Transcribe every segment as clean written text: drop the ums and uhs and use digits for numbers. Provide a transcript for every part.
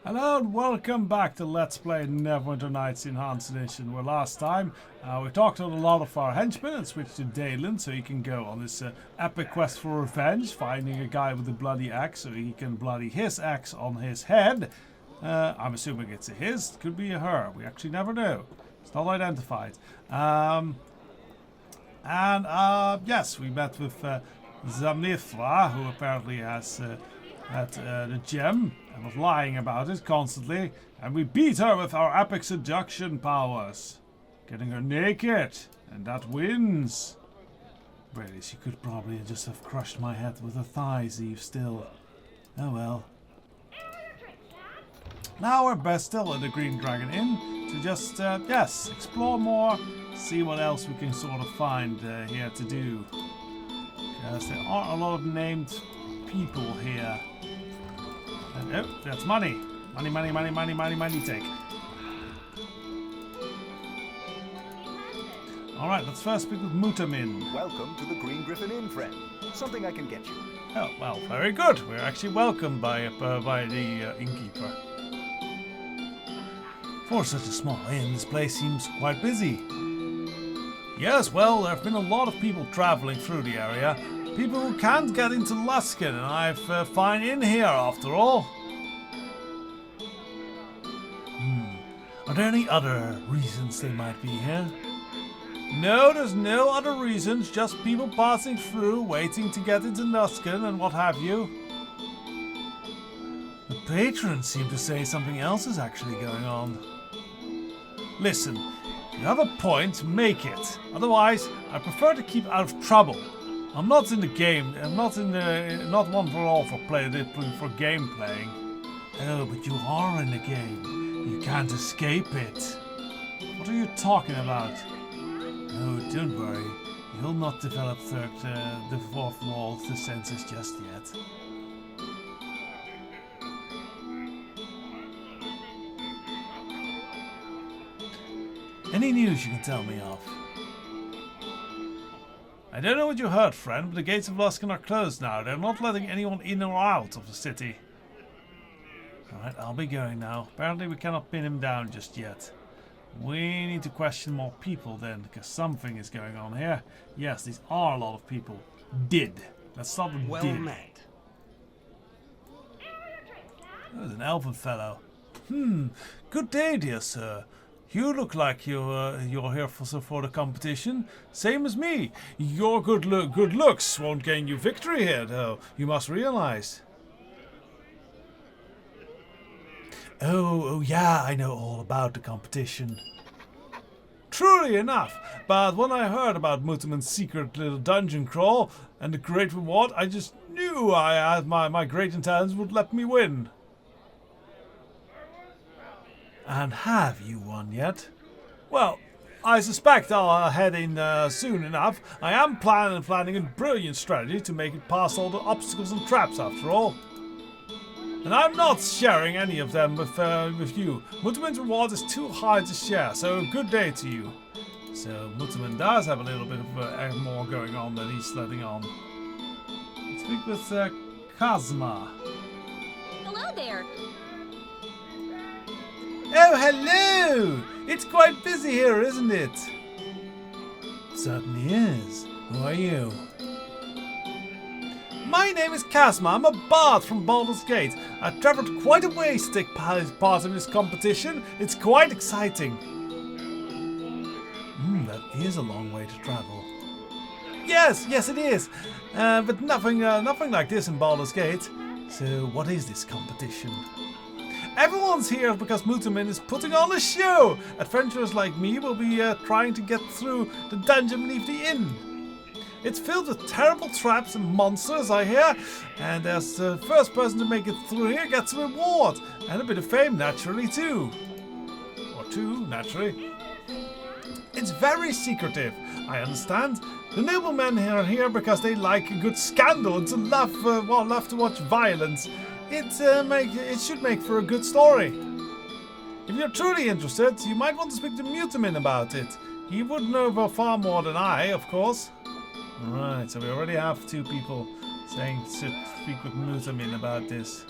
Hello and welcome back to Let's Play Neverwinter Nights Enhanced Edition, where last time we talked to a lot of our henchmen and switched to Dalen so he can go on this epic quest for revenge, finding a guy with a bloody axe so he can bloody his axe on his head. I'm assuming it's a his, could be a her, we actually never know. It's not identified. Yes, we met with Zamnithra, who apparently has the gem and was lying about it constantly, and we beat her with our epic seduction powers, getting her naked, and that wins. Really, she could probably just have crushed my head with her thighs, Eve, still. Oh well. Now we're best still at the Green Dragon Inn to just, yes, explore more, see what else we can sort of find here to do. Because there aren't a lot of named people here. Oh, that's money. Money, money, money, money, money, money, take. Alright, let's first speak with Mutamin. Welcome to the Green Griffin Inn, friend. Something I can get you. Oh, well, very good. We're actually welcomed by the innkeeper. For such a small inn, this place seems quite busy. Yes, well, there have been a lot of people traveling through the area. People who can't get into Luskan, and I've a fine inn here after all. Are there any other reasons they might be here? No, there's no other reasons, just people passing through, waiting to get into Luskan and what have you. The patrons seem to say something else is actually going on. Listen, if you have a point, make it. Otherwise, I prefer to keep out of trouble. I'm not in the game. I'm not not one for all for game playing. Oh, but you are in the game. You can't escape it. What are you talking about? Oh, don't worry. You'll not develop the fourth wall to senses just yet. Any news you can tell me of? I don't know what you heard, friend, but the gates of Luskan are closed now. They're not letting anyone in or out of the city. Alright, I'll be going now. Apparently we cannot pin him down just yet. We need to question more people then, because something is going on here. Yes, these are a lot of people. Did. Let's start with Well did. met. There's an elven fellow. Good day, dear sir. You look like you're here for the competition, same as me. Your good looks won't gain you victory here, though. You must realize. Oh yeah, I know all about the competition. Truly enough, but when I heard about Mutaman's secret little dungeon crawl and the great reward, I just knew my great intelligence would let me win. And have you won yet? Well, I suspect I'll head in soon enough. I am planning a brilliant strategy to make it past all the obstacles and traps after all. And I'm not sharing any of them with you. Mutaman's reward is too high to share, so good day to you. So Mutaman does have a little bit of more going on than he's letting on. Let's speak with Kazma. Hello there. Oh, hello! It's quite busy here, isn't it? Certainly is. Who are you? My name is Kazma. I'm a bard from Baldur's Gate. I've travelled quite a ways to take part in this competition. It's quite exciting. That is a long way to travel. Yes, it is. But nothing like this in Baldur's Gate. So, what is this competition? Everyone's here because Mutaman is putting on a show! Adventurers like me will be trying to get through the dungeon beneath the inn. It's filled with terrible traps and monsters, I hear, and as the first person to make it through here gets a reward, and a bit of fame, naturally, too. Or two, naturally. It's very secretive, I understand. The noblemen are here because they like a good scandal and love to watch violence. It should make for a good story. If you're truly interested, you might want to speak to Mutamin about it. He would know far more than I, of course. Right, so we already have two people saying to speak with Mutamin about this.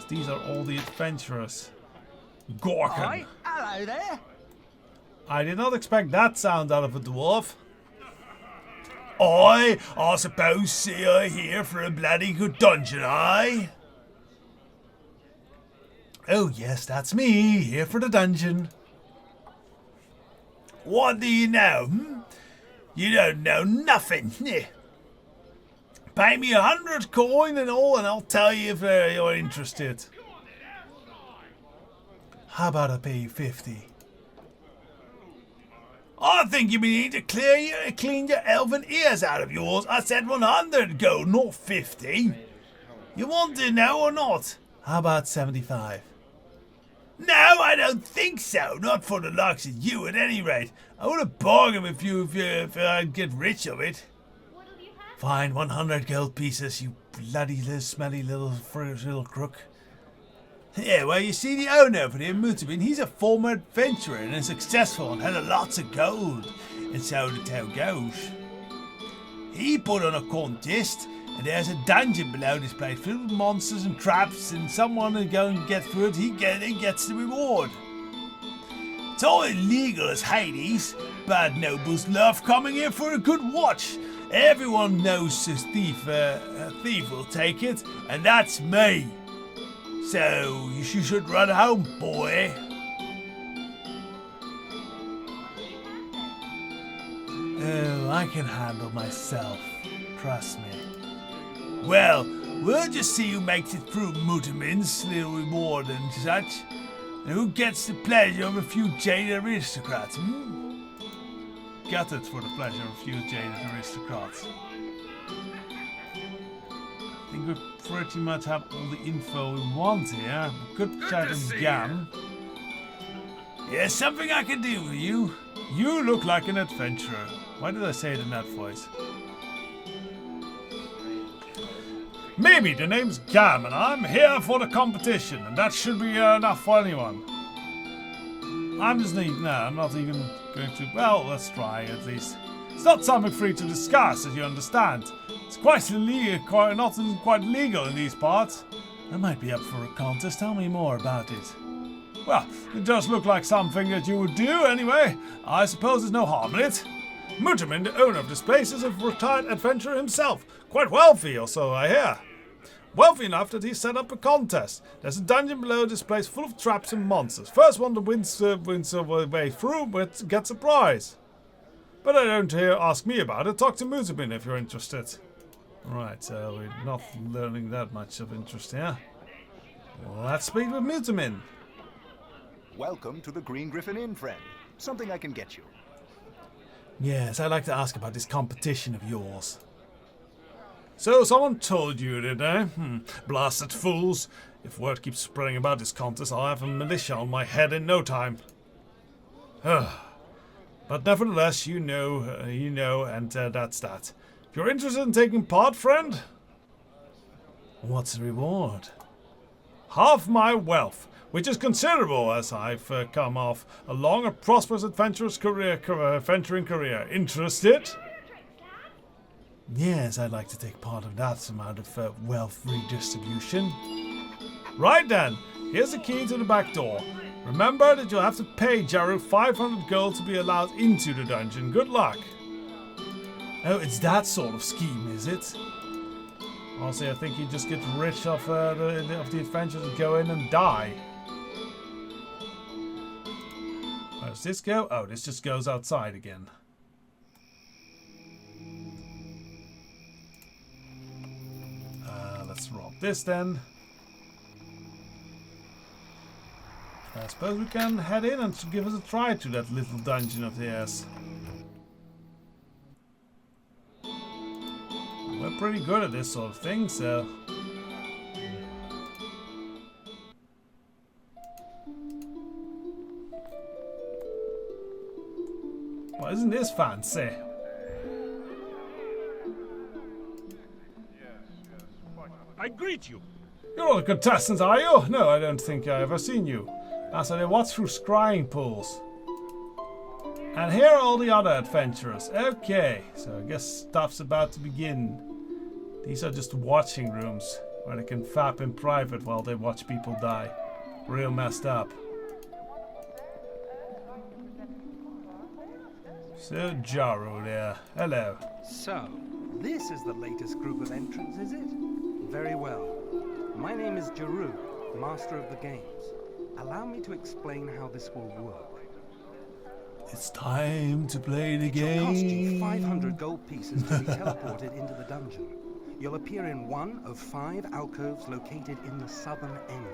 these are all the adventurers. Gorkin. Hi, hello there. I did not expect that sound out of a dwarf. I suppose you're here for a bloody good dungeon, aye? Oh yes, that's me, here for the dungeon. What do you know? You don't know nothing. Pay me 100 coin and all, and I'll tell you if you're interested. How about I pay you 50? I think you need to clean your elven ears out of yours. I said 100 gold, not 50. You want to know or not? How about 75? No, I don't think so. Not for the likes of you, at any rate. I would have bargained with you if I'd get rich of it. Fine, 100 gold pieces, you bloody little smelly little crook. Yeah, well, you see the owner over there, Mutabin, he's a former adventurer and is successful and has lots of gold. And so the tale goes. He put on a contest, and there's a dungeon below this place filled with monsters and traps, and someone who goes and gets through it, he gets the reward. It's all illegal as Hades, but nobles love coming here for a good watch. Everyone knows a thief will take it, and that's me. So, you should run home, boy. Oh, I can handle myself. Trust me. Well, we'll just see who makes it through Mutamin's little reward and such. And who gets the pleasure of a few jaded aristocrats, Gutted for the pleasure of a few jaded aristocrats. I think we pretty much have all the info we want here. We could chat in Gam. There's something I can do for you. You look like an adventurer. Why did I say it in that voice? Maybe the name's Gam and I'm here for the competition, and that should be enough for anyone. I'm not even going to. Well, let's try at least. It's not something free to discuss, as you understand. It's quite illegal, not quite legal in these parts. I might be up for a contest. Tell me more about it. Well, it does look like something that you would do anyway. I suppose there's no harm in it. Mutamin, the owner of this place, is a retired adventurer himself. Quite wealthy, or so I hear. Wealthy enough that he set up a contest. There's a dungeon below this place full of traps and monsters. First one that wins the way through gets a prize. But I don't ask me about it. Talk to Mutamin if you're interested. Right, so we're not learning that much of interest here. Let's speak with Mutamin. Welcome to the Green Griffin Inn, friend. Something I can get you. Yes, I'd like to ask about this competition of yours. So, someone told you, did they? Blasted fools. If word keeps spreading about this contest, I'll have a militia on my head in no time. But nevertheless, you know, and that's that. If you're interested in taking part, friend? What's the reward? Half my wealth, which is considerable as I've come off a long and prosperous adventurous adventuring career. Interested? Yes, I'd like to take part of that amount of wealth redistribution. Right then, here's the key to the back door. Remember that you'll have to pay Jaru 500 gold to be allowed into the dungeon. Good luck. Oh, it's that sort of scheme, is it? Honestly, I think you just get rich off the adventure to go in and die. Where does this go? Oh, this just goes outside again. Let's rob this then. I suppose we can head in and give us a try to that little dungeon of theirs. We're pretty good at this sort of thing, so... Well, isn't this fancy? I greet you. You're all the contestants, are you? No, I don't think I've ever seen you. So they watch through scrying pools. And here are all the other adventurers. Okay, so I guess stuff's about to begin. These are just watching rooms. where they can fap in private while they watch people die. Real messed up. So, Jaro there. Hello. So, this is the latest group of entrants, is it? Very well. My name is Jaru, Master of the Games. Allow me to explain how this will work. It's time to play the It will cost you game. 500 gold pieces to be teleported into the dungeon. You'll appear in one of 5 alcoves located in the southern end.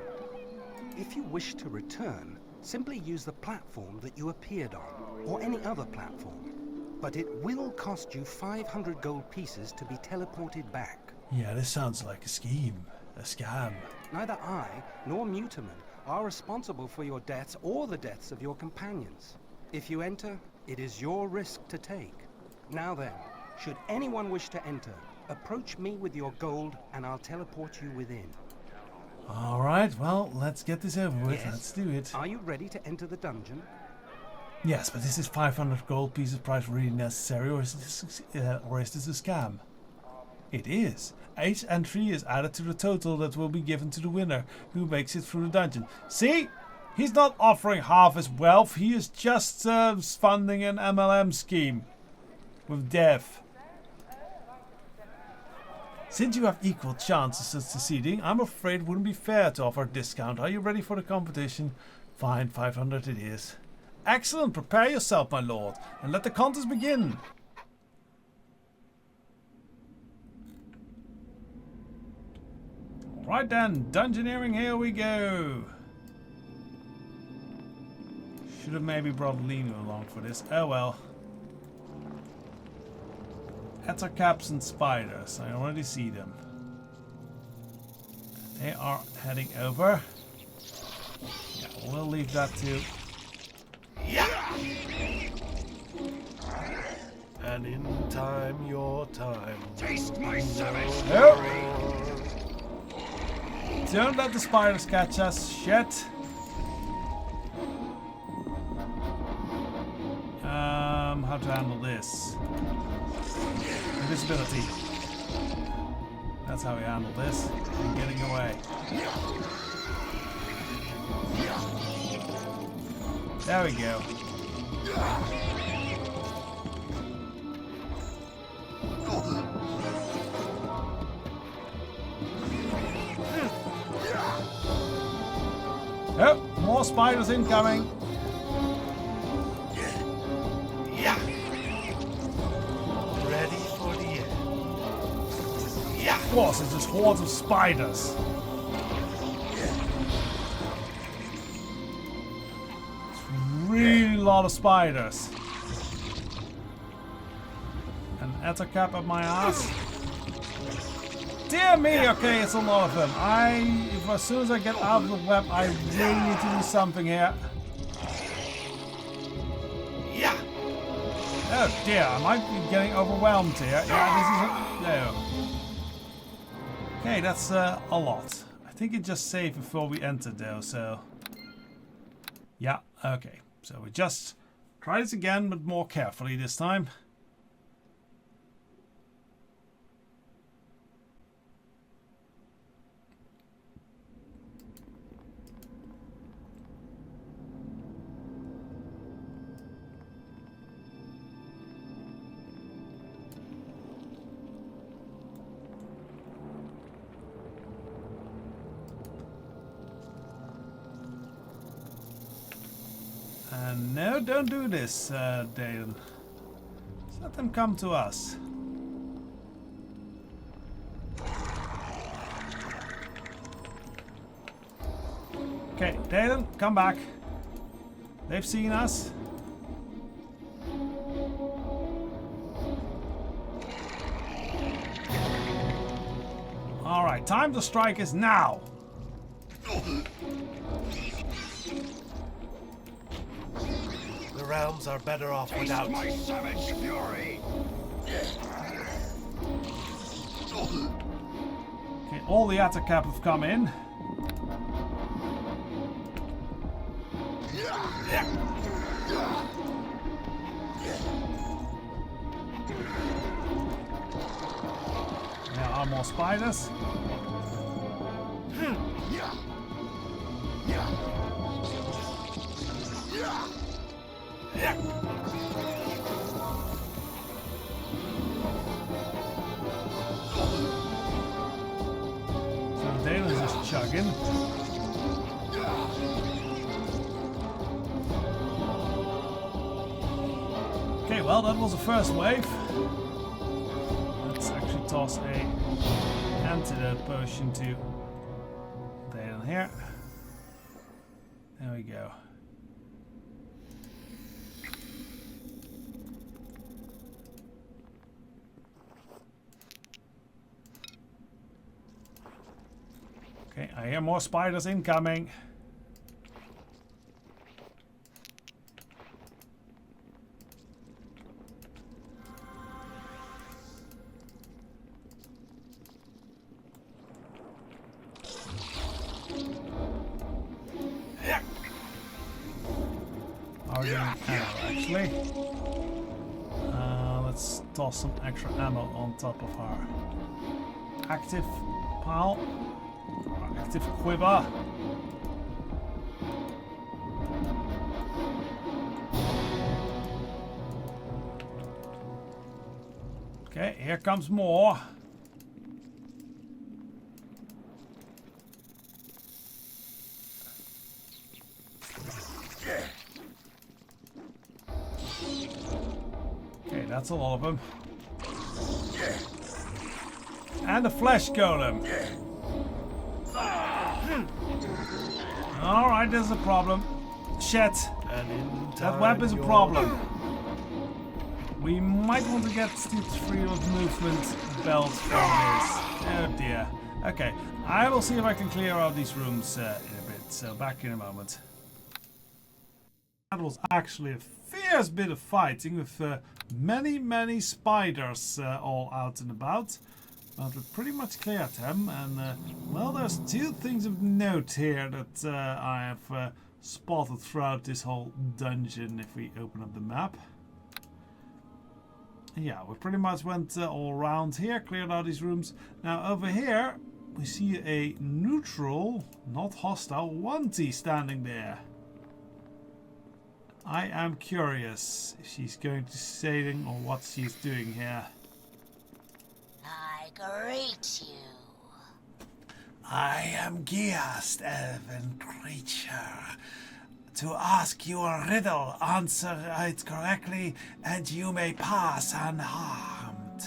If you wish to return, simply use the platform that you appeared on, or any other platform. But it will cost you 500 gold pieces to be teleported back. Yeah, this sounds like a scheme. A scam. Neither I nor Mutaman are responsible for your deaths or the deaths of your companions. If you enter, it is your risk to take. Now then, should anyone wish to enter, approach me with your gold and I'll teleport you within. Alright, well, let's get this over with. Yes. Let's do it. Are you ready to enter the dungeon? Yes, but this is 500 gold pieces price really necessary, or is this a scam? It is. Each entry is added to the total that will be given to the winner who makes it through the dungeon. See? He's not offering half his wealth. He is just funding an MLM scheme with death. Since you have equal chances of succeeding, I'm afraid it wouldn't be fair to offer a discount. Are you ready for the competition? Fine, 500 it is. Excellent, prepare yourself, my lord, and let the contest begin. Right then, dungeoneering, here we go. Should have maybe brought Lino along for this. Oh well. Ettercaps and spiders, I already see them. They are heading over. Yeah, we'll leave that to... Yeah! And in time, your time. Taste my savage Oh! Don't let the spiders catch us. Shit. How to handle this? Invisibility. That's how we handle this. And getting away. There we go. Oh, more spiders incoming. Ready for the end. Of course, it's just hordes of spiders. It's really a lot of spiders. An ettercap up my ass. Dear me, okay, it's a lot of them. As soon as I get out of the web, I really need to do something here. Yeah. Oh dear, I might be getting overwhelmed here. Yeah, this is no. Okay, that's a lot. I think it just saved before we entered though, so... Yeah, okay. So we just try this again, but more carefully this time. And no, don't do this, Dale. Just let them come to us. Okay, Dale, come back. They've seen us. Alright, time to strike is now. The realms are better off without my savage fury. Okay, all the Attercap have come in. There are more spiders. dragon. Okay, well, that was the first wave. Let's actually toss a antidote potion to down here. There we go. Okay, I hear more spiders incoming. Actually, let's toss some extra ammo on top of our active pile, our active quiver. Okay, here comes more. That's a lot of them. And the flesh golem. Alright, there's a problem. Shit. That web is a problem. We might want to get the freedom of movement belt from this. Oh dear. Okay, I will see if I can clear out these rooms in a bit. So back in a moment. That was actually a fierce bit of fighting with many spiders all out and about. But we pretty much cleared them. And well, there's two things of note here that I have spotted throughout this whole dungeon if we open up the map. Yeah, we pretty much went all around here, cleared out these rooms. Now over here we see a neutral, not hostile, 1T standing there. I am curious if she's going to say anything or what she's doing here. I greet you. I am Giast, elven creature. To ask you a riddle, answer it correctly, and you may pass unharmed.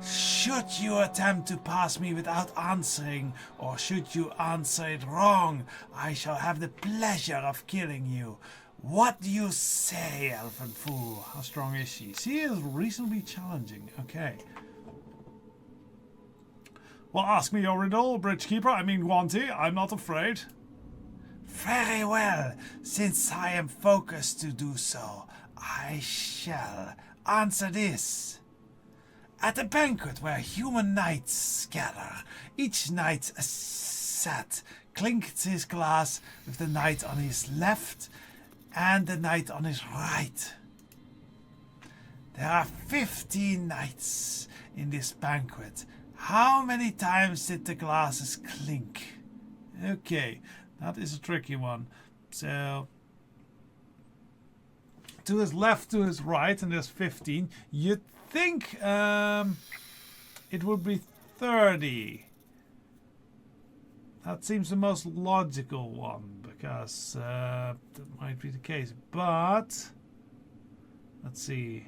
Should you attempt to pass me without answering, or should you answer it wrong, I shall have the pleasure of killing you. What do you say, elven fool? How strong is she? She is reasonably challenging. Okay. Well, ask me your riddle, Bridgekeeper. I mean, Wanty. I'm not afraid. Very well. Since I am focused to do so, I shall answer this. At a banquet where human knights gather, each knight sat clinks his glass with the knight on his left and the knight on his right. There are 15 knights in this banquet. How many times did the glasses clink? Okay, that is a tricky one. So, to his left, to his right, and there's 15. You'd think it would be 30. That seems the most logical one, because that might be the case. But, let's see.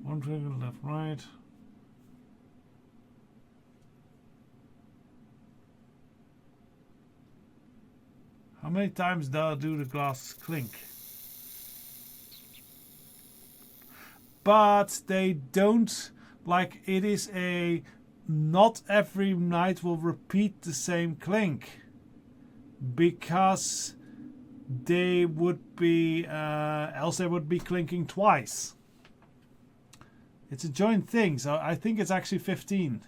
One trigger, left, right. How many times do the glasses clink? But they don't, like, it is a, not every knight will repeat the same clink, because they would be, else they would be clinking twice. It's a joint thing, so I think it's actually 15.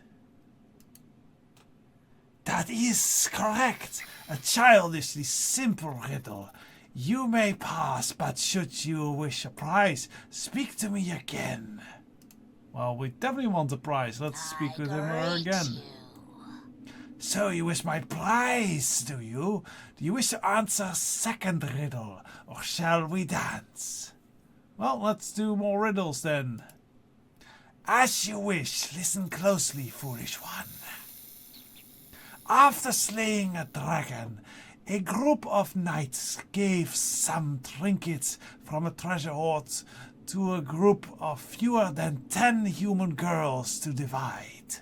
That is correct. A childishly simple riddle. You may pass, but should you wish a prize, speak to me again. Well, we definitely want a prize. Let's speak with him or her again. So you wish my prize, do you? Do you wish to answer a second riddle, or shall we dance? Well, let's do more riddles then. As you wish. Listen closely, foolish one. After slaying a dragon, a group of knights gave some trinkets from a treasure hoard to a group of fewer than 10 human girls to divide.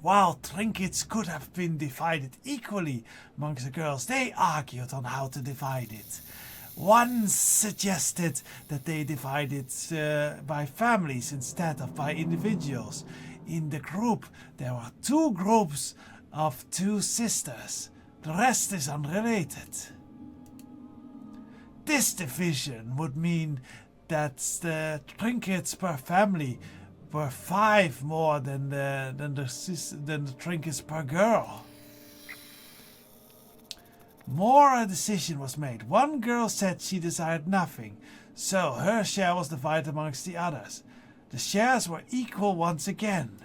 While trinkets could have been divided equally amongst the girls, they argued on how to divide it. One suggested that they divide it by families instead of by individuals. In the group, there were 2 groups of 2 sisters. The rest is unrelated. This division would mean that the trinkets per family were 5 more than the trinkets per girl. A decision was made. One girl said she desired nothing, so her share was divided amongst the others. The shares were equal once again.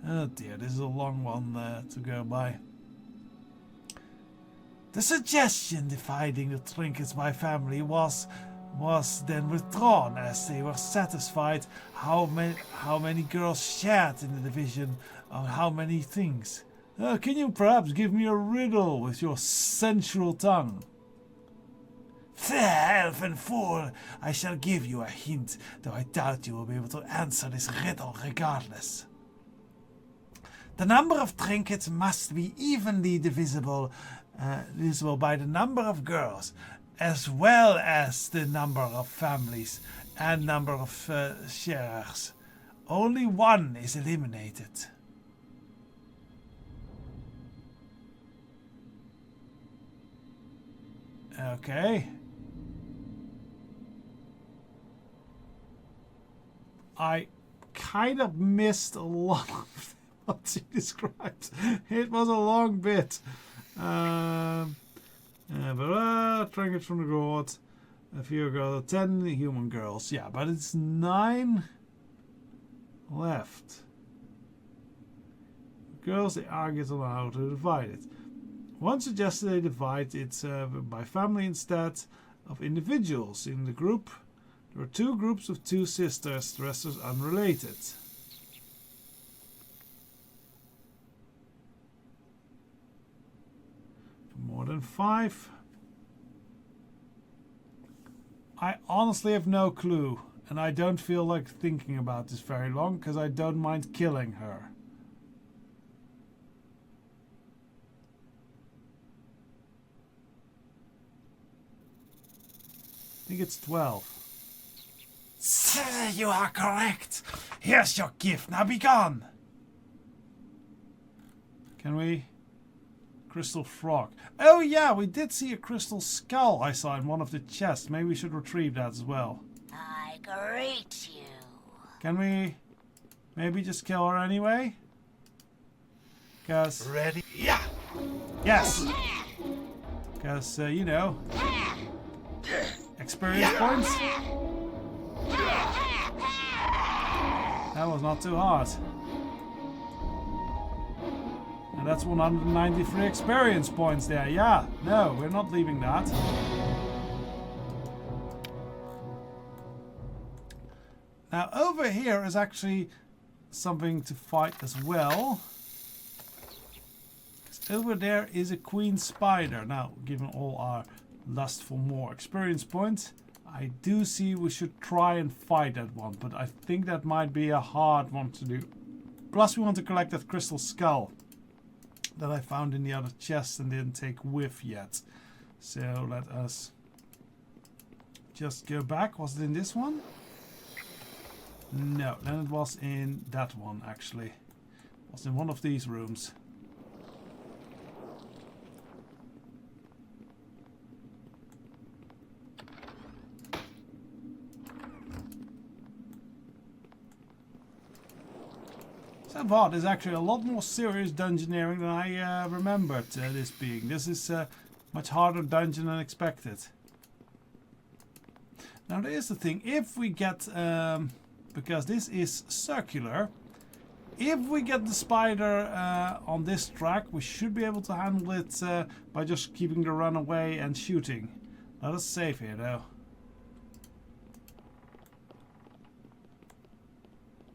Oh dear, this is a long one to go by. The suggestion dividing the trinkets by family was then withdrawn, as they were satisfied how many girls shared in the division of how many things. Can you perhaps give me a riddle with your sensual tongue? Fair elfin fool, I shall give you a hint, though I doubt you will be able to answer this riddle regardless. The number of trinkets must be evenly divisible by the number of girls, as well as the number of families and number of shares. Only one is eliminated. Okay. I kind of missed a lot of what she described. It was a long bit. Trinkets from the god. A few girls, 10 human girls. Yeah, but it's 9 left. Girls, they argued on how to divide it. One suggested they divide it by family instead of individuals. In the group, there were 2 groups of 2 sisters. The rest was unrelated. More than 5. I honestly have no clue, and I don't feel like thinking about this very long because I don't mind killing her. I think it's 12. You are correct. Here's your gift. Now be gone. Can we? Crystal frog. Oh yeah, we did see a crystal skull I saw in one of the chests. Maybe we should retrieve that as well. I greet you. Can we maybe just kill her anyway? Because... Ready? Yeah! Yes! Because, you know... Experience points? That was not too hard. And that's 193 experience points there. Yeah, no, we're not leaving that. Now over here is actually something to fight as well. Over there is a queen spider. Now, given all our lust for more experience points, I do see we should try and fight that one, but I think that might be a hard one to do. Plus we want to collect that crystal skull that I found in the other chest and didn't take with yet. So let us just go back. Was it in this one? No, then it was in that one actually. It was in one of these rooms. Savard is actually a lot more serious dungeoneering than I remembered this being. This is a much harder dungeon than expected. Now there is the thing, if we get, because this is circular, if we get the spider on this track, we should be able to handle it by just keeping the run away and shooting. Let us save here though.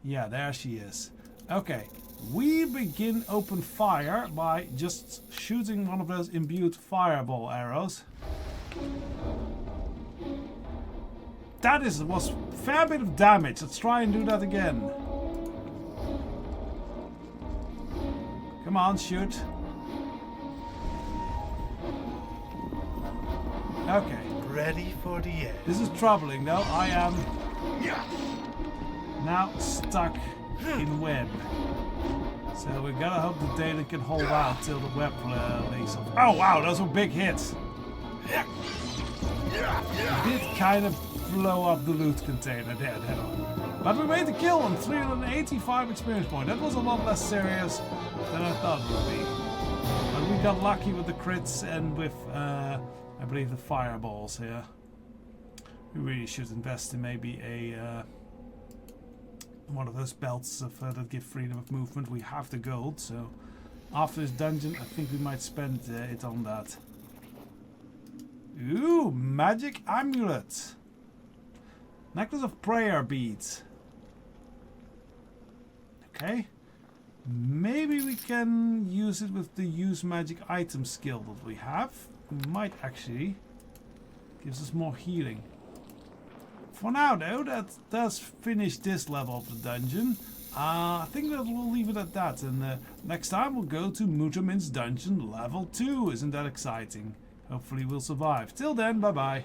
Yeah, there she is. Okay, we begin open fire by just shooting one of those imbued fireball arrows. That was a fair bit of damage. Let's try and do that again. Come on, shoot. Okay. Ready for the end. This is troubling though. I am now stuck in web. So we gotta hope the Data can hold out till the web lays off. Oh wow, those were big hits. Did kind of blow up the loot container there though. But we made the kill on 385 experience points. That was a lot less serious than I thought it would be. But we got lucky with the crits and with I believe the fireballs here. We really should invest in maybe a one of those belts of, that give freedom of movement. We have the gold, so after this dungeon I think we might spend it on that. Ooh, magic amulet. Necklace of prayer beads. Okay. Maybe we can use it with the use magic item skill that we have. We might actually. Gives us more healing. For now though, that does finish this level of the dungeon. I think that we'll leave it at that. And next time we'll go to Mutamin's dungeon level 2. Isn't that exciting? Hopefully we'll survive. Till then, bye bye.